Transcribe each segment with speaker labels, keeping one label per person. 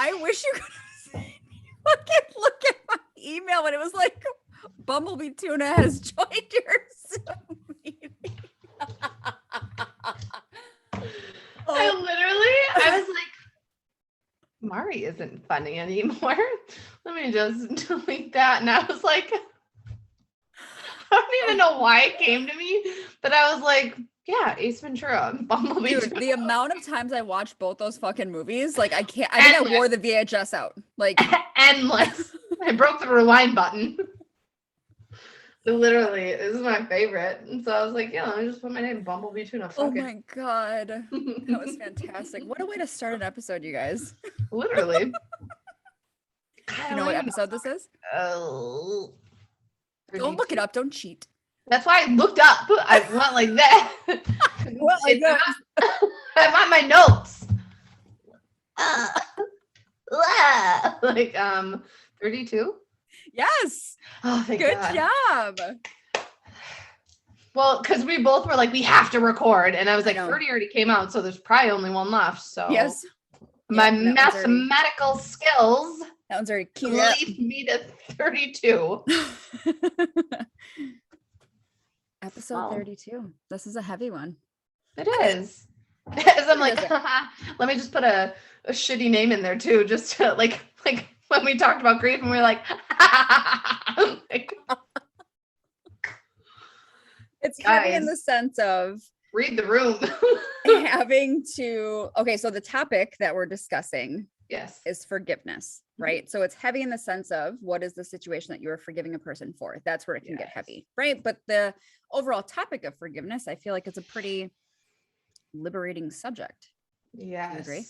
Speaker 1: I wish you could have seen me look at my email when it was like, Bumblebee Tuna has joined your Zoom meeting.
Speaker 2: I was like, Mari isn't funny anymore. Let me just delete that. And I was like, I don't even know why it came to me, but I was like, yeah, Ace Ventura, Bumblebee.
Speaker 1: Dude, the amount of times I watched both those fucking movies, like I think I wore the VHS out. Like
Speaker 2: endless. I broke the rewind button. Literally, this is my favorite. And so I was like, yeah, let me just put my name, Bumblebee Tuna. Fuck
Speaker 1: my God. That was fantastic. What a way to start an episode, you guys.
Speaker 2: Literally.
Speaker 1: Do you know what episode this is?
Speaker 2: Oh.
Speaker 1: Don't look it up. Don't cheat.
Speaker 2: That's why I looked up. I went like that.
Speaker 1: What like that?
Speaker 2: I want my notes. Like 32.
Speaker 1: Yes.
Speaker 2: Oh, thank
Speaker 1: Good
Speaker 2: God.
Speaker 1: job.
Speaker 2: Well, because we both were like, we have to record, and I was like, 30 already came out, so there's probably only one left. So
Speaker 1: yes,
Speaker 2: my mathematical skills.
Speaker 1: That one's already cute.
Speaker 2: Lead me to 32.
Speaker 1: Episode 32. This is a heavy one.
Speaker 2: It is. As I'm like, let me just put a shitty name in there too, just to like when we talked about grief and we were like,
Speaker 1: it's heavy in the sense of
Speaker 2: read the room.
Speaker 1: having to, okay, so the topic that we're discussing is forgiveness, right? So it's heavy in the sense of what is the situation that you are forgiving a person for? That's where it can get heavy, right? But the overall topic of forgiveness, I feel like it's a pretty liberating subject.
Speaker 2: Yes.
Speaker 1: Do you agree?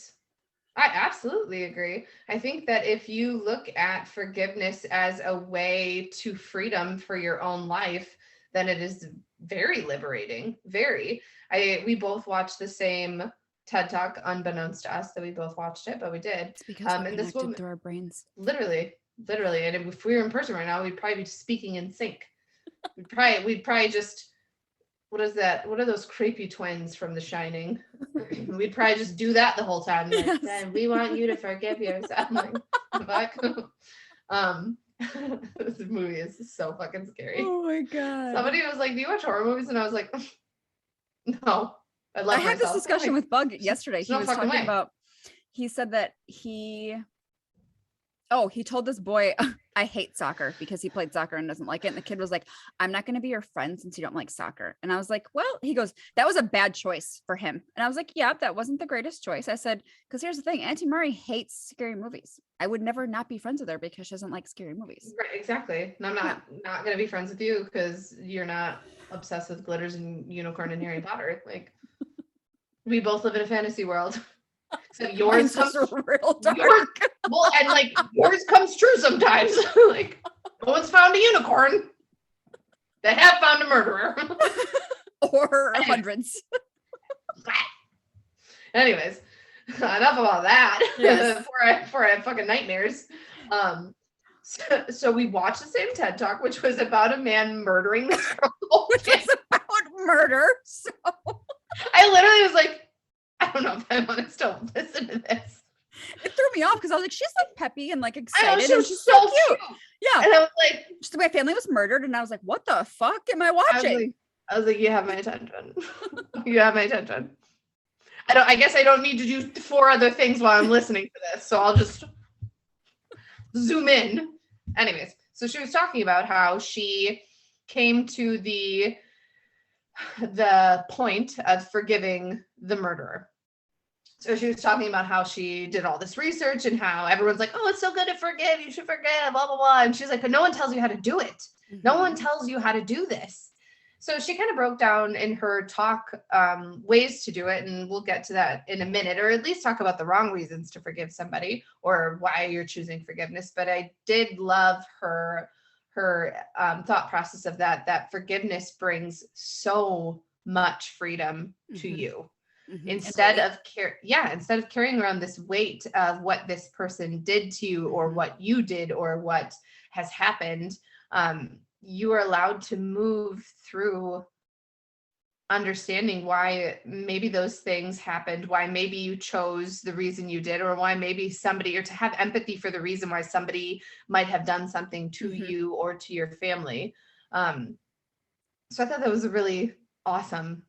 Speaker 2: I absolutely agree. I think that if you look at forgiveness as a way to freedom for your own life, then it is very liberating. Very. We both watched the same TED Talk, unbeknownst to us that we both watched it, but we did.
Speaker 1: It's because we're connected through our brains.
Speaker 2: Literally. And if we were in person right now, we'd probably be speaking in sync. We'd probably just, what is that? What are those creepy twins from The Shining? We'd probably just do that the whole time. Like, we want you to forgive yourself. I'm like, fuck. This movie is so fucking scary.
Speaker 1: Oh my God.
Speaker 2: Somebody was like, do you watch horror movies? And I was like, no. I
Speaker 1: had this discussion with Bug yesterday. He was talking about, he said that he told this boy, I hate soccer, because he played soccer and doesn't like it. And the kid was like, I'm not going to be your friend since you don't like soccer. And I was like, well, he goes, that was a bad choice for him. And I was like, yeah, that wasn't the greatest choice. I said, because here's the thing, Auntie Murray hates scary movies. I would never not be friends with her because she doesn't like scary movies.
Speaker 2: Right, exactly. And I'm not going to be friends with you because you're not obsessed with glitters and unicorn and Harry Potter. Like, we both live in a fantasy world. So yours comes real dark. And like yours comes true sometimes. Like, no one's found a unicorn. They have found a murderer.
Speaker 1: Or hundreds.
Speaker 2: Anyways, enough about that. Yes. Before I have fucking nightmares. So we watched the same TED Talk, which was about a man murdering this girl.
Speaker 1: Which is about murder. So
Speaker 2: I literally was like, I don't know if I want to still listen to this.
Speaker 1: It threw me off because I was like, she's like peppy and like excited.
Speaker 2: She was
Speaker 1: she's
Speaker 2: so cute.
Speaker 1: Yeah.
Speaker 2: And I was like,
Speaker 1: my family was murdered. And I was like, what the fuck am I watching?
Speaker 2: I was like, you have my attention. You have my attention. I guess I don't need to do 4 other things while I'm listening to this. So I'll just zoom in. Anyways, so she was talking about how she came to the point of forgiving the murderer. So she was talking about how she did all this research and how everyone's like, oh, it's so good to forgive. You should forgive, blah, blah, blah. And she's like, but no one tells you how to do it. Mm-hmm. No one tells you how to do this. So she kind of broke down in her talk ways to do it. And we'll get to that in a minute, or at least talk about the wrong reasons to forgive somebody or why you're choosing forgiveness. But I did love her thought process of that forgiveness brings so much freedom to you. Mm-hmm. Instead of carrying around this weight of what this person did to you or what you did or what has happened, you are allowed to move through understanding why maybe those things happened, why maybe you chose the reason you did, or why maybe somebody, or to have empathy for the reason why somebody might have done something to you or to your family. So I thought that was a really awesome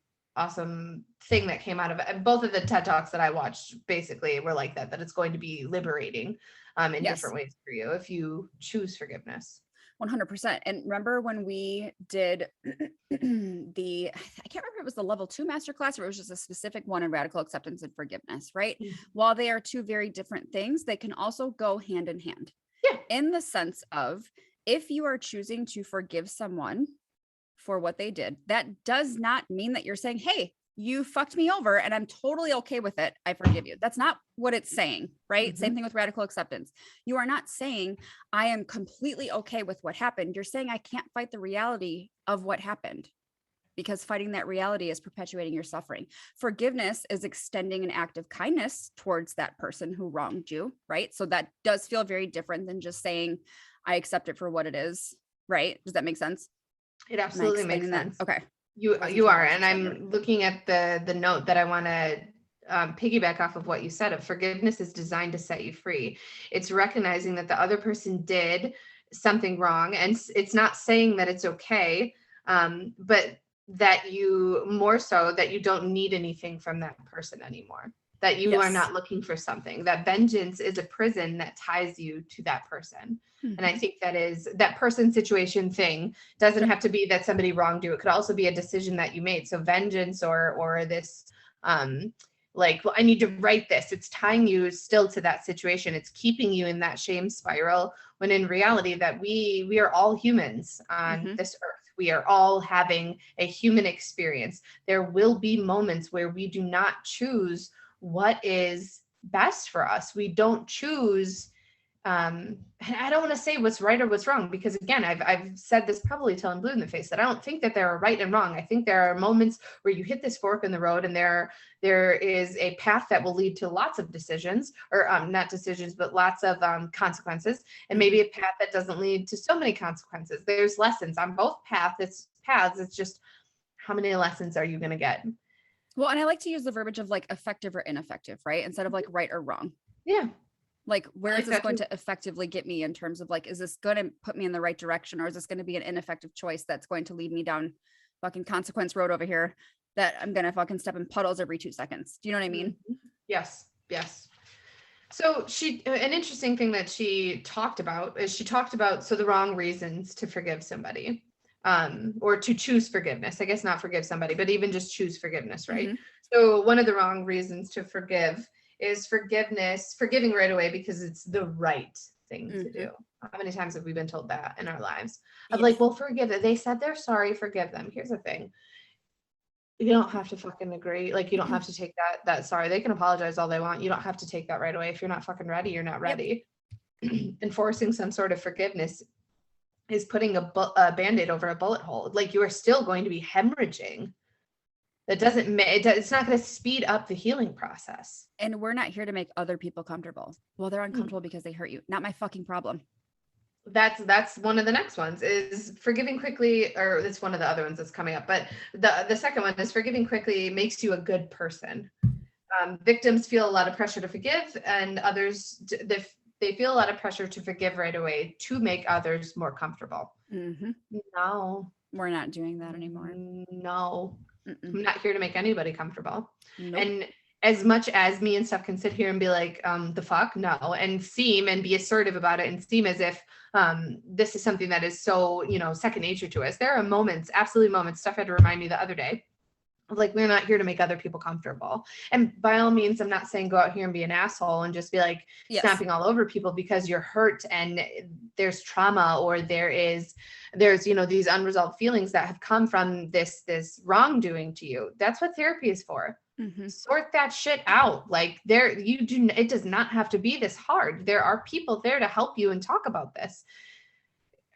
Speaker 2: thing that came out of it. Both of the TED Talks that I watched basically were like that it's going to be liberating in different ways for you if you choose forgiveness.
Speaker 1: 100%. And remember when we did I can't remember if it was the level 2 masterclass or it was just a specific one in radical acceptance and forgiveness, right? Mm-hmm. While they are two very different things, they can also go hand in hand.
Speaker 2: Yeah.
Speaker 1: In the sense of, if you are choosing to forgive someone for what they did, that does not mean that you're saying, hey, you fucked me over and I'm totally okay with it, I forgive you. That's not what it's saying, right? Mm-hmm. Same thing with radical acceptance. You are not saying I am completely okay with what happened. You're saying I can't fight the reality of what happened, because fighting that reality is perpetuating your suffering. Forgiveness is extending an act of kindness towards that person who wronged you, right? So that does feel very different than just saying I accept it for what it is, right? Does that make sense?
Speaker 2: It absolutely makes sense.
Speaker 1: Okay.
Speaker 2: You are. And I'm looking at the note that I want to piggyback off of what you said. Of forgiveness is designed to set you free. It's recognizing that the other person did something wrong, and it's not saying that it's okay, but that you more so that you don't need anything from that person anymore. That you are not looking for something. That vengeance is a prison that ties you to that person. Mm-hmm. And I think that person, situation, thing doesn't have to be that somebody wronged you. It could also be a decision that you made. So vengeance or this, like, well, I need to write this. It's tying you still to that situation. It's keeping you in that shame spiral, when in reality that we are all humans on this earth. We are all having a human experience. There will be moments where we do not choose what is best for us. We don't choose. And I don't want to say what's right or what's wrong, because again, I've said this probably till I'm blue in the face, that I don't think that there are right and wrong. I think there are moments where you hit this fork in the road, and there is a path that will lead to lots of decisions, or not decisions, but lots of consequences, and maybe a path that doesn't lead to so many consequences. There's lessons on both paths. It's just, how many lessons are you going to get?
Speaker 1: Well, and I like to use the verbiage of like effective or ineffective, right? Instead of like right or wrong.
Speaker 2: Yeah.
Speaker 1: Like, where is this going to effectively get me in terms of like, is this going to put me in the right direction, or is this going to be an ineffective choice that's going to lead me down fucking consequence road over here that I'm going to fucking step in puddles every 2 seconds? Do you know what I mean?
Speaker 2: Yes. So an interesting thing that she talked about so the wrong reasons to forgive somebody. Or to choose forgiveness, I guess, not forgive somebody, but even just choose forgiveness, right? Mm-hmm. So one of the wrong reasons to forgive is forgiving right away because it's the right thing to do. How many times have we been told that in our lives? Of like, well, forgive them. They said they're sorry, forgive them. Here's the thing. You don't have to fucking agree. Like, you don't have to take that sorry. They can apologize all they want. You don't have to take that right away. If you're not fucking ready, you're not ready. Enforcing some sort of forgiveness is putting a Band-Aid over a bullet hole. Like, you are still going to be hemorrhaging. It's not going to speed up the healing process.
Speaker 1: And we're not here to make other people comfortable. Well, they're uncomfortable because they hurt you. Not my fucking problem.
Speaker 2: That's one of the next ones, is forgiving quickly, or it's one of the other ones that's coming up. But the second one is forgiving quickly makes you a good person. Victims feel a lot of pressure to forgive, and others, they feel a lot of pressure to forgive right away to make others more comfortable. Mm-hmm. No,
Speaker 1: we're not doing that anymore.
Speaker 2: No, I'm not here to make anybody comfortable. Nope. And as much as me and stuff can sit here and be like, the fuck, no, and seem and be assertive about it and seem as if this is something that is so, second nature to us. There are moments, absolutely moments, stuff had to remind me the other day, like, we're not here to make other people comfortable. And by all means, I'm not saying go out here and be an asshole and just be like snapping all over people because you're hurt and there's trauma, or there's these unresolved feelings that have come from this wrongdoing to you. That's what therapy is for. Mm-hmm. Sort that shit out. Like, it does not have to be this hard. There are people there to help you and talk about this.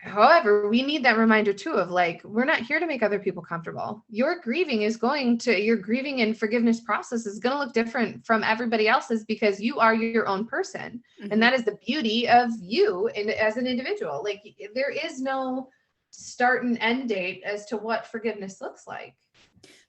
Speaker 2: However, we need that reminder too of like, we're not here to make other people comfortable. Your grieving and forgiveness process is going to look different from everybody else's because you are your own person. Mm-hmm. And that is the beauty of you as an individual. Like, there is no start and end date as to what forgiveness looks like.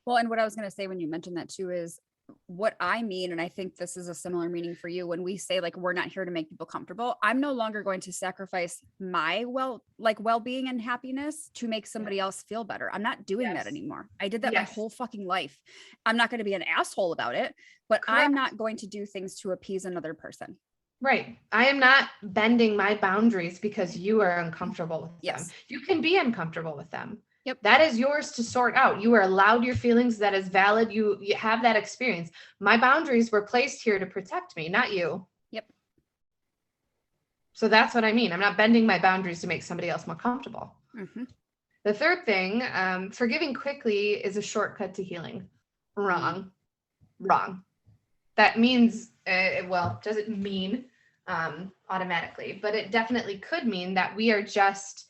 Speaker 1: Well, and what I was going to say when you mentioned that too is what I mean, and I think this is a similar meaning for you, when we say like we're not here to make people comfortable, I'm no longer going to sacrifice my well-being and happiness to make somebody else feel better. I'm not doing that anymore. I did that my whole fucking life. I'm not going to be an asshole about it, but I'm not going to do things to appease another person.
Speaker 2: Right. I am not bending my boundaries because you are uncomfortable with them. You can be uncomfortable with them.
Speaker 1: Yep.
Speaker 2: That is yours to sort out. You are allowed your feelings. That is valid. You have that experience. My boundaries were placed here to protect me, not you.
Speaker 1: Yep.
Speaker 2: So that's what I mean. I'm not bending my boundaries to make somebody else more comfortable.
Speaker 1: Mm-hmm.
Speaker 2: The third thing, forgiving quickly is a shortcut to healing. Wrong. That means, doesn't mean automatically, but it definitely could mean that we are just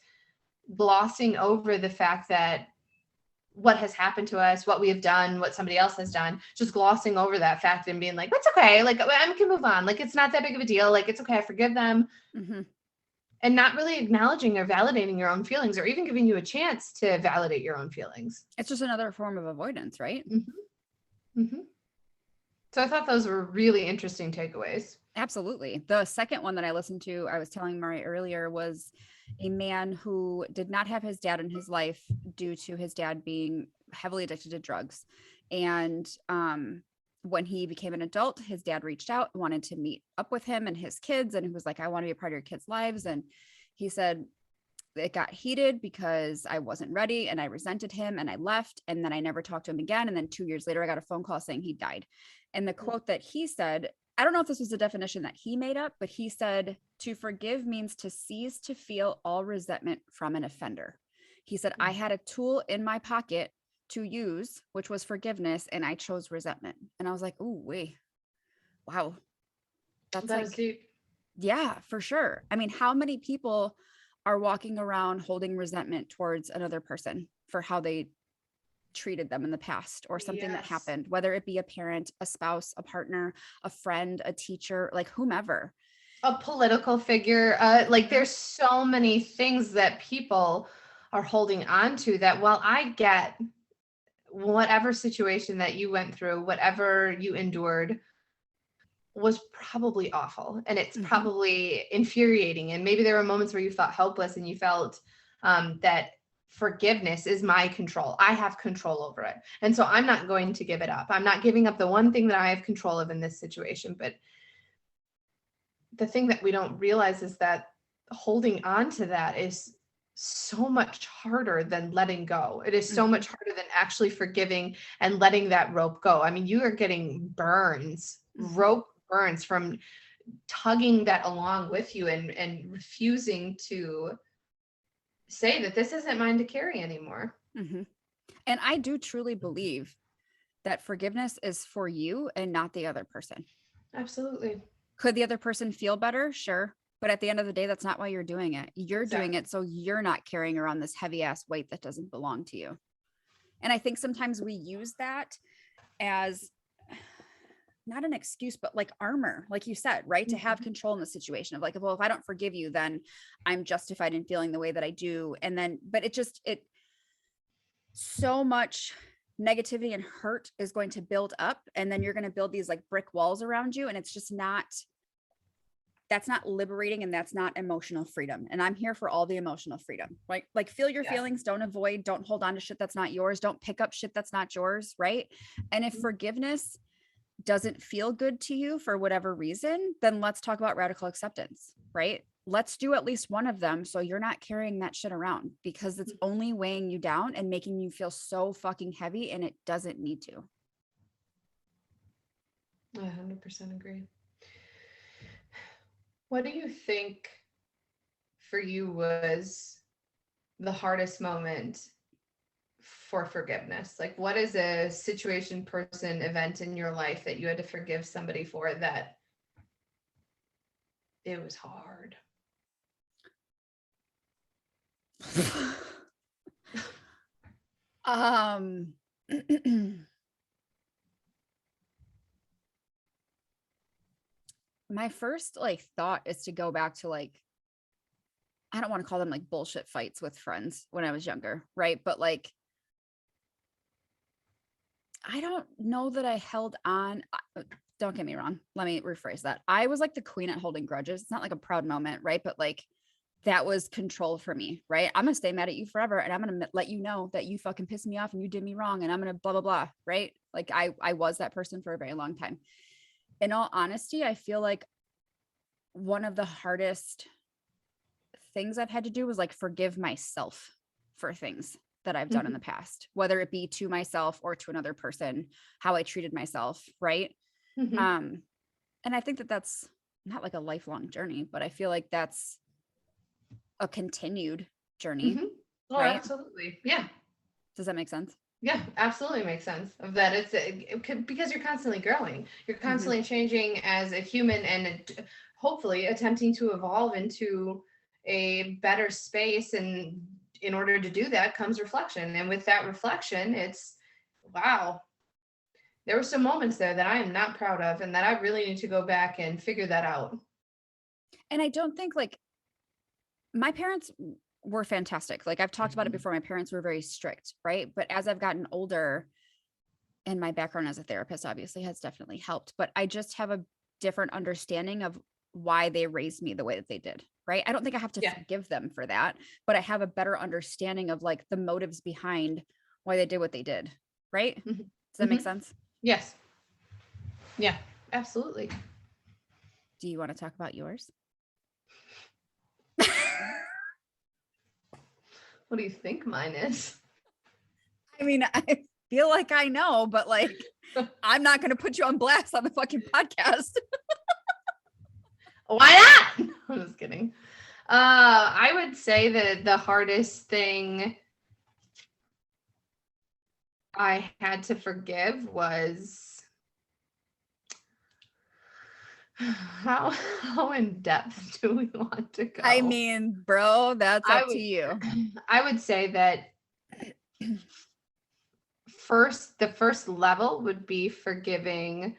Speaker 2: glossing over the fact that what has happened to us, what we have done, what somebody else has done, just glossing over that fact and being like, that's okay. Like, I can move on. Like, it's not that big of a deal. Like, it's okay. I forgive them. Mm-hmm. And not really acknowledging or validating your own feelings, or even giving you a chance to validate your own feelings.
Speaker 1: It's just another form of avoidance, right?
Speaker 2: Mm-hmm. Mm-hmm. So I thought those were really interesting takeaways.
Speaker 1: Absolutely. The second one that I listened to, I was telling Mari earlier, was a man who did not have his dad in his life due to his dad being heavily addicted to drugs. And when he became an adult, his dad reached out, wanted to meet up with him and his kids. And he was like, I want to be a part of your kids' lives. And he said, it got heated because I wasn't ready and I resented him and I left. And then I never talked to him again. And then 2 years later, I got a phone call saying he died. And the quote that he said, I don't know if this was a definition that he made up, but he said, to forgive means to cease to feel all resentment from an offender. He said, I had a tool in my pocket to use, which was forgiveness, and I chose resentment. And I was like, oh, wait, wow. That's like deep. Yeah, for sure. I mean, how many people are walking around holding resentment towards another person for how they treated them in the past or something that happened, whether it be a parent, a spouse, a partner, a friend, a teacher, like whomever.
Speaker 2: A political figure. There's so many things that people are holding on to that, while I get whatever situation that you went through, whatever you endured was probably awful, and it's probably infuriating. And maybe there were moments where you felt helpless and you felt that forgiveness is my control. I have control over it. And so I'm not going to give it up. I'm not giving up the one thing that I have control of in this situation. But the thing that we don't realize is that holding on to that is so much harder than letting go. It is so much harder than actually forgiving and letting that rope go. I mean, you are getting rope burns from tugging that along with you and refusing to say that this isn't mine to carry anymore.
Speaker 1: Mm-hmm. And I do truly believe that forgiveness is for you and not the other person.
Speaker 2: Absolutely.
Speaker 1: Could the other person feel better? Sure. But at the end of the day, that's not why you're doing it. You're doing it so you're not carrying around this heavy ass weight that doesn't belong to you. And I think sometimes we use that as not an excuse, but like armor, like you said, right? To have control in the situation of like, well, if I don't forgive you, then I'm justified in feeling the way that I do. And then, but it so much negativity and hurt is going to build up. And then you're going to build these like brick walls around you. And it's just that's not liberating, and that's not emotional freedom. And I'm here for all the emotional freedom, right? Like feel your feelings, don't avoid, don't hold on to shit that's not yours. Don't pick up shit that's not yours. Right. And if forgiveness doesn't feel good to you for whatever reason, then let's talk about radical acceptance, right? Let's do at least one of them so you're not carrying that shit around, because it's only weighing you down and making you feel so fucking heavy, and it doesn't need to.
Speaker 2: I 100% agree. What do you think for you was the hardest moment for forgiveness? Like, what is a situation, person, event in your life that you had to forgive somebody for that it was hard?
Speaker 1: My first like thought is to go back to like, I don't want to call them like bullshit fights with friends when I was younger, right? But like I don't know that I held on. Don't get me wrong. Let me rephrase that. I was like the queen at holding grudges. It's not like a proud moment, right? But like that was control for me, right? I'm going to stay mad at you forever. And I'm going to let you know that you fucking pissed me off and you did me wrong. And I'm going to blah, blah, blah. Right. Like I was that person for a very long time. In all honesty, I feel like one of the hardest things I've had to do was like forgive myself for things that I've done in the past, whether it be to myself or to another person, how I treated myself. Right. And I think that that's not like a lifelong journey, but I feel like that's a continued journey.
Speaker 2: Oh, right? Absolutely. Yeah.
Speaker 1: Does that make sense?
Speaker 2: Yeah, absolutely makes sense. Of that, because you're constantly growing, you're constantly changing as a human, and hopefully attempting to evolve into a better space. And in order to do that comes reflection. And with that reflection, it's wow. There were some moments there that I am not proud of, and that I really need to go back and figure that out.
Speaker 1: And I don't think like my parents were fantastic. Like I've talked about it before. My parents were very strict, right? But as I've gotten older, and my background as a therapist obviously has definitely helped, but I just have a different understanding of why they raised me the way that they did, right? I don't think I have to forgive them for that, but I have a better understanding of like the motives behind why they did what they did, right? Does that make sense?
Speaker 2: Yes. Yeah, absolutely.
Speaker 1: Do you want to talk about yours?
Speaker 2: What do you think mine is?
Speaker 1: I mean, I feel like I know, but like, I'm not going to put you on blast on the fucking podcast.
Speaker 2: Why not? I'm just kidding. I would say that the hardest thing I had to forgive was how in depth do we want to go?
Speaker 1: I mean, bro, that's up to you.
Speaker 2: I would say that the first level would be forgiving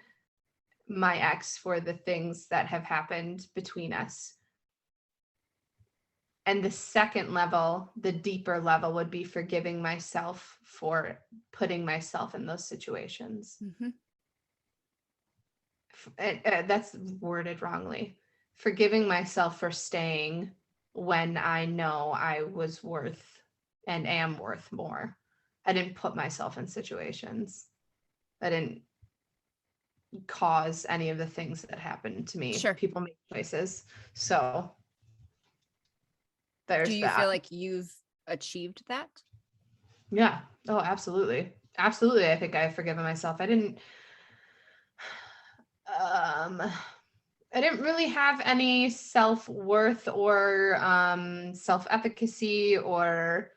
Speaker 2: my ex for the things that have happened between us. And the second level, the deeper level, would be forgiving myself for putting myself in those situations. That's worded wrongly. Forgiving myself for staying when I know I was worth and am worth more. I didn't put myself in situations. I didn't cause any of the things that happened to me.
Speaker 1: Sure.
Speaker 2: People make choices. So there's that.
Speaker 1: Do you feel like you've achieved that?
Speaker 2: Yeah. Oh, absolutely. Absolutely. I think I've forgiven myself. I didn't really have any self-worth or self-efficacy or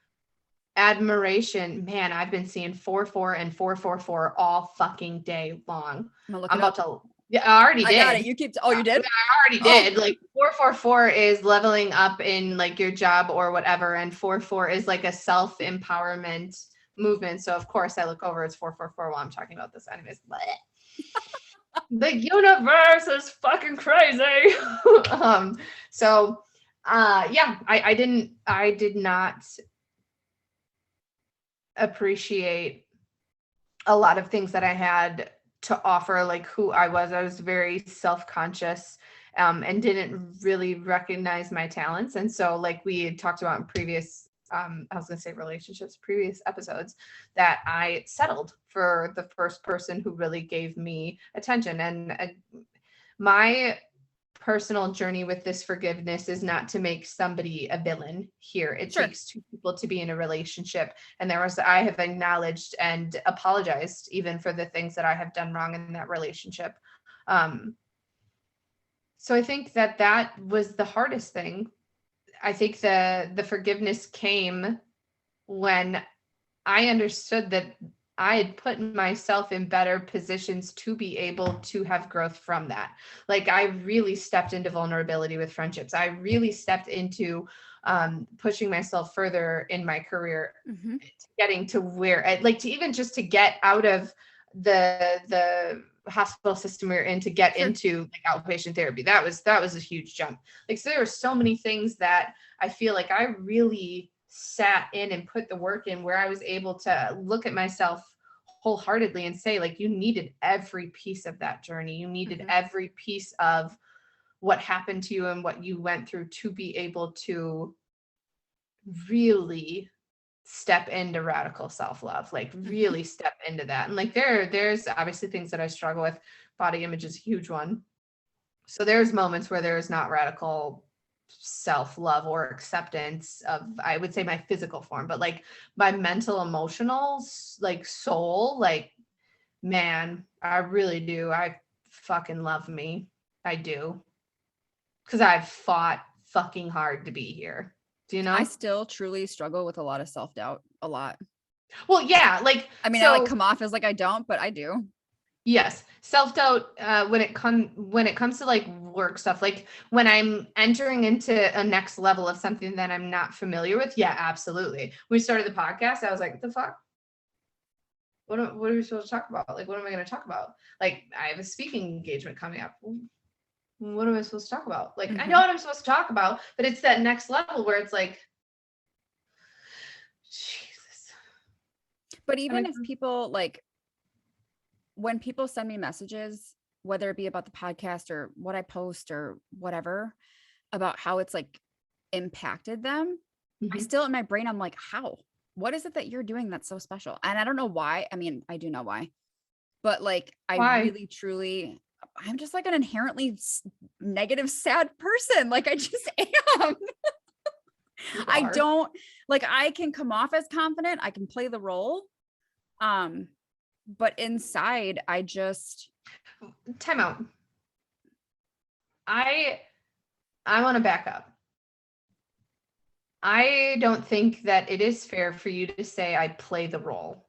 Speaker 2: admiration. Man, I've been seeing 4-4 and 4-4-4 all fucking day long. I'm about to. Yeah, I already did.
Speaker 1: I got it. You keep. Oh, you did?
Speaker 2: I already did. Like 4-4-4 is leveling up in like your job or whatever, and 4-4 is like a self-empowerment movement. So of course I look over it's 4-4-4 while I'm talking about this. Anyways, the universe is fucking crazy. I did not appreciate a lot of things that I had to offer, like who I was very self-conscious, and didn't really recognize my talents. And so like we had talked about in previous previous episodes, that I settled for the first person who really gave me attention. And my personal journey with this forgiveness is not to make somebody a villain here. It takes two people to be in a relationship. And I have acknowledged and apologized even for the things that I have done wrong in that relationship. So I think that was the hardest thing. I think the forgiveness came when I understood that I had put myself in better positions to be able to have growth from that. Like I really stepped into vulnerability with friendships. I really stepped into pushing myself further in my career, getting to where like to even just to get out of the hospital system we're in to get into like outpatient therapy. That was a huge jump. Like, so there were so many things that I feel like I really sat in and put the work in, where I was able to look at myself wholeheartedly and say, like, you needed every piece of that journey. You needed every piece of what happened to you and what you went through to be able to really step into radical self-love, like really step into that. And like there's obviously things that I struggle with. Body image is a huge one. So there's moments where there is not radical self-love or acceptance of, I would say, my physical form, but like my mental, emotional, like soul, like, man, I really do. I fucking love me. I do. Because I've fought fucking hard to be here. Do you know?
Speaker 1: I still truly struggle with a lot of self-doubt, a lot.
Speaker 2: Well, yeah, like,
Speaker 1: I mean,
Speaker 2: so,
Speaker 1: I like come off as like I don't, but I do.
Speaker 2: Yes, self-doubt when it comes to like work stuff, like when I'm entering into a next level of something that I'm not familiar with. Yeah, absolutely. When we started the podcast, I was like, what the fuck? What are we supposed to talk about? Like, what am I going to talk about? Like, I have a speaking engagement coming up. What am I supposed to talk about? Like, I know what I'm supposed to talk about, but it's that next level where it's like, Jesus.
Speaker 1: But even if people like, when people send me messages, whether it be about the podcast or what I post or whatever, about how it's like impacted them, I still, in my brain, I'm like, how? What is it that you're doing that's so special? And I don't know why. I mean, I do know why, but like, I really, truly, I'm just like an inherently negative, sad person. Like I just am. I don't, like, I can come off as confident. I can play the role. But inside, I just
Speaker 2: time out. I want to back up. I don't think that it is fair for you to say I play the role,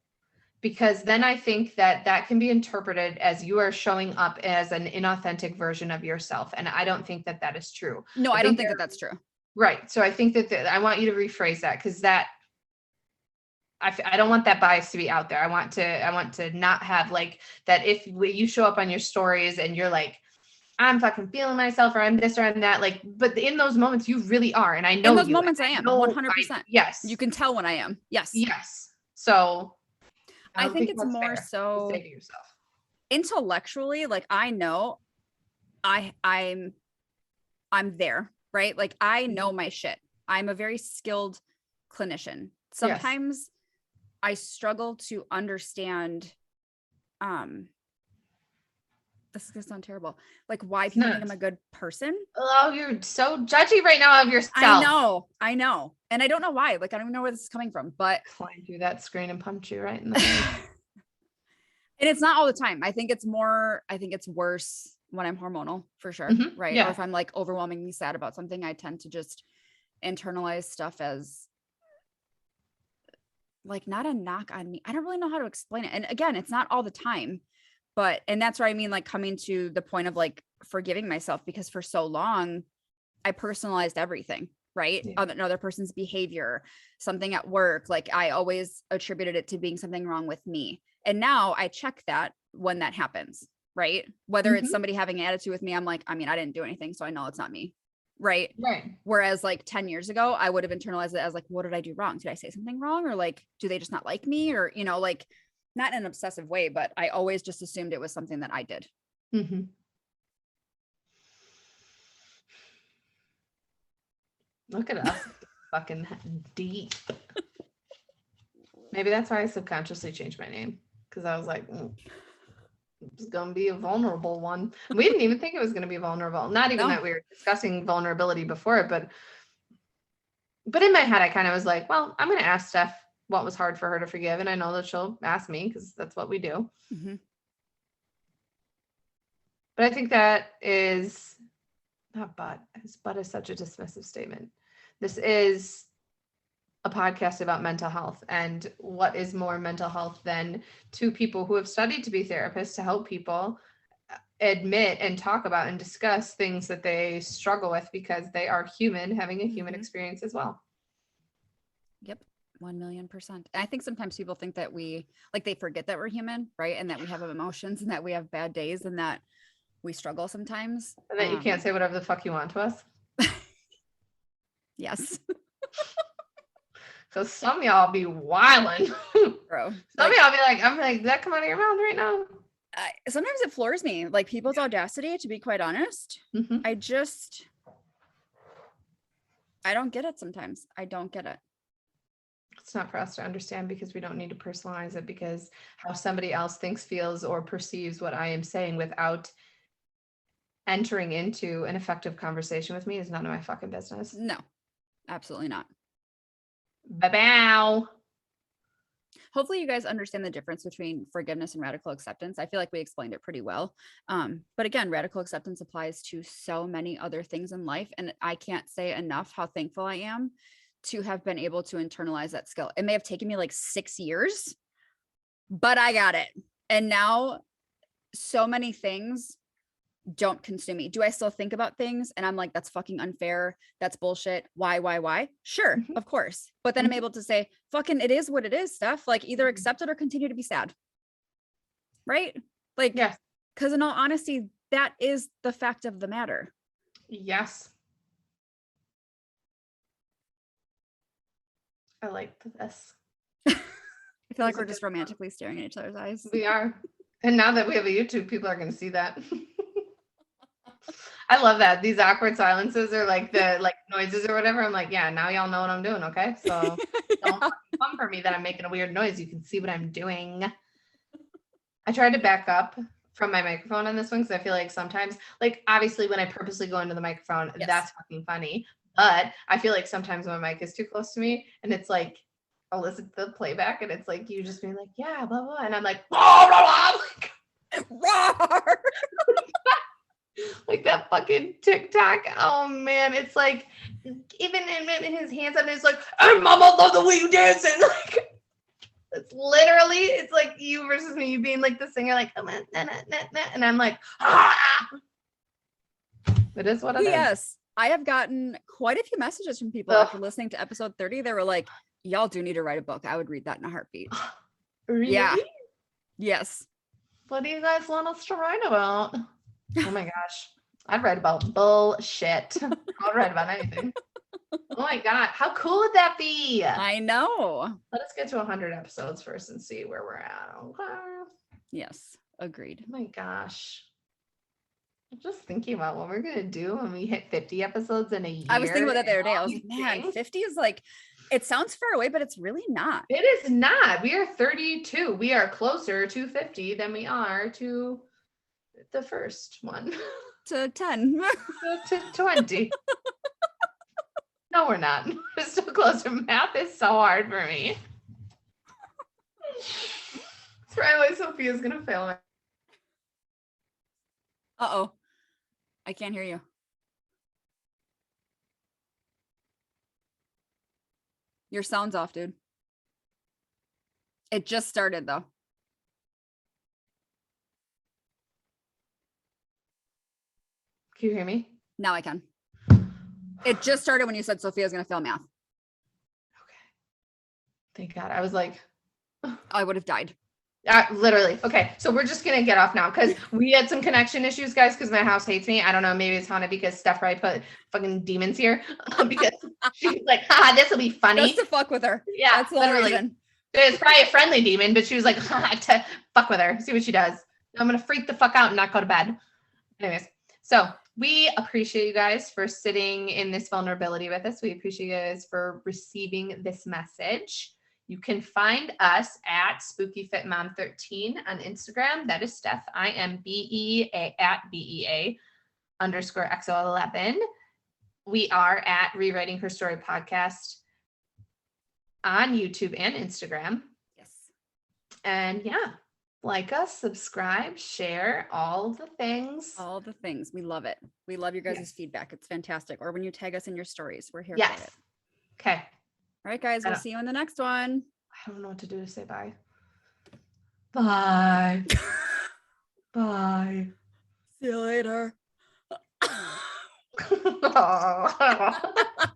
Speaker 2: because then I think that can be interpreted as you are showing up as an inauthentic version of yourself. And I don't think that is true.
Speaker 1: No, I don't think that that's true.
Speaker 2: Right. So I think that I want you to rephrase that, because that I don't want that bias to be out there. I want to not have like that. If you show up on your stories and you're like, I'm fucking feeling myself, or I'm this or I'm that, like, but in those moments you really are. And I know
Speaker 1: in those moments I am 100%.
Speaker 2: Yes.
Speaker 1: You can tell when I am. Yes.
Speaker 2: Yes. So
Speaker 1: I think it's more so
Speaker 2: say to yourself.
Speaker 1: Intellectually, like I know I'm there, right? Like I know my shit. I'm a very skilled clinician. Sometimes I struggle to understand, this is gonna sound terrible, like why people think I'm a good person.
Speaker 2: Oh, you're so judgy right now of yourself.
Speaker 1: I know. And I don't know why. Like, I don't even know where this is coming from, but
Speaker 2: climb through that screen and punch you right in the face.
Speaker 1: And it's not all the time. I think it's worse when I'm hormonal, for sure. Right. Yeah. Or if I'm like overwhelmingly sad about something, I tend to just internalize stuff as like not a knock on me. I don't really know how to explain it. And again, it's not all the time, and that's where I mean, like coming to the point of like forgiving myself, because for so long I personalized everything, right? Yeah. Another person's behavior, something at work. Like I always attributed it to being something wrong with me. And now I check that when that happens, right? Whether it's somebody having an attitude with me, I'm like, I mean, I didn't do anything, so I know it's not me. Right. Whereas like 10 years ago, I would have internalized it as like, what did I do wrong? Did I say something wrong? Or like, do they just not like me? Or, like not in an obsessive way, but I always just assumed it was something that I did.
Speaker 2: Look at us. Fucking deep. Maybe that's why I subconsciously changed my name. Because I was like, it's going to be a vulnerable one. We didn't even think it was going to be vulnerable. Not even that we were discussing vulnerability before it, but in my head, I kind of was like, well, I'm going to ask Steph what was hard for her to forgive. And I know that she'll ask me, because that's what we do. But I think that is not but is such a dismissive statement. This is a podcast about mental health, and what is more mental health than two people who have studied to be therapists to help people admit and talk about and discuss things that they struggle with, because they are human, having a human experience as well.
Speaker 1: Yep. 1,000,000%. And I think sometimes people think that they forget that we're human, right? And that we have emotions and that we have bad days and that we struggle sometimes.
Speaker 2: And that you can't say whatever the fuck you want to us.
Speaker 1: Yes.
Speaker 2: Because some of y'all be wilding.
Speaker 1: Bro.
Speaker 2: Some of y'all be like, I'm like, did that come out of your mouth right now?
Speaker 1: Sometimes it floors me, like people's audacity, to be quite honest.
Speaker 2: Mm-hmm.
Speaker 1: I don't get it sometimes. I don't get it.
Speaker 2: It's not for us to understand because we don't need to personalize it, because how somebody else thinks, feels, or perceives what I am saying without entering into an effective conversation with me is none of my fucking business.
Speaker 1: No, absolutely not.
Speaker 2: Bye-bye.
Speaker 1: Hopefully you guys understand the difference between forgiveness and radical acceptance. I feel like we explained it pretty well. But again, radical acceptance applies to so many other things in life. And I can't say enough how thankful I am to have been able to internalize that skill. It may have taken me like 6 years, but I got it. And now so many things don't consume me. Do I still think about things and I'm like, that's fucking unfair, that's bullshit, why? Sure, of course. But then I'm able to say, fucking, it is what it is, Steph. Like, either accept it or continue to be sad, right? Like,
Speaker 2: yes,
Speaker 1: because in all honesty, that is the fact of the matter.
Speaker 2: yes, I like this.
Speaker 1: I feel like we're just romantically staring at each other's eyes.
Speaker 2: We are. And now that we have a YouTube, people are going to see that. I love that. These awkward silences are like the like noises or whatever. I'm like, yeah, now y'all know what I'm doing. Okay. So don't come for me that I'm making a weird noise. You can see what I'm doing. I tried to back up from my microphone on this one because I feel like sometimes, like, obviously when I purposely go into the microphone, that's fucking funny. But I feel like sometimes my mic is too close to me and it's like, I'll listen to the playback and it's like, you just being like, yeah, blah, blah. And I'm like, blah, blah, blah. Like, like that fucking TikTok. Oh man, it's like even in his hands on, it's like, hey mama, love the way you dancing. Like, it's literally, it's like you versus me, you being like the singer, like, oh, and I'm like, ah. It is what it is.
Speaker 1: Yes, I have gotten quite a few messages from people after listening to episode 30. They were like, y'all do need to write a book. I would read that in a heartbeat.
Speaker 2: Really?
Speaker 1: Yeah. Yes.
Speaker 2: What do you guys want us to write about? Oh my gosh. I'd write about bullshit. I'll write about anything. Oh my God. How cool would that be?
Speaker 1: I know.
Speaker 2: Let us get to 100 episodes first and see where we're at. Okay.
Speaker 1: Yes. Agreed.
Speaker 2: Oh my gosh. I'm just thinking about what we're going to do when we hit 50 episodes in a year.
Speaker 1: I was thinking about that the other day. I was like, man, 50 is like, it sounds far away, but it's really not.
Speaker 2: It is not. We are 32. We are closer to 50 than we are to the first one.
Speaker 1: To 10.
Speaker 2: To 20. No, we're not. We're still closer. Math is so hard for me. That's probably why Sophia's going to fail me.
Speaker 1: Uh-oh. I can't hear you. Your sound's off, dude. It just started, though.
Speaker 2: Can you hear me?
Speaker 1: Now I can. It just started when you said Sophia's going to fail math.
Speaker 2: Okay. Thank God. I was like,
Speaker 1: I would have died.
Speaker 2: Literally. Okay. So we're just going to get off now because we had some connection issues, guys, because my house hates me. I don't know. Maybe it's haunted because Steph probably put fucking demons here because she's like, haha, this will be funny.
Speaker 1: Just to fuck with her.
Speaker 2: Yeah.
Speaker 1: That's the only reason.
Speaker 2: It's probably a friendly demon, but she was like, to fuck with her. See what she does. I'm going to freak the fuck out and not go to bed. Anyways. So we appreciate you guys for sitting in this vulnerability with us. We appreciate you guys for receiving this message. You can find us at SpookyFitMom13 on Instagram. That is Steph. I am BEA at BEA_XO11. We are at Rewriting Her Story Podcast on YouTube and Instagram.
Speaker 1: Yes.
Speaker 2: And yeah. Like us, subscribe, share, all the things.
Speaker 1: All the things. We love it. We love your guys' feedback. It's fantastic. Or when you tag us in your stories, we're here for it.
Speaker 2: Okay.
Speaker 1: All right, guys. We'll see you in the next one.
Speaker 2: I don't know what to do to say bye. Bye. Bye.
Speaker 1: See you later.
Speaker 2: Oh.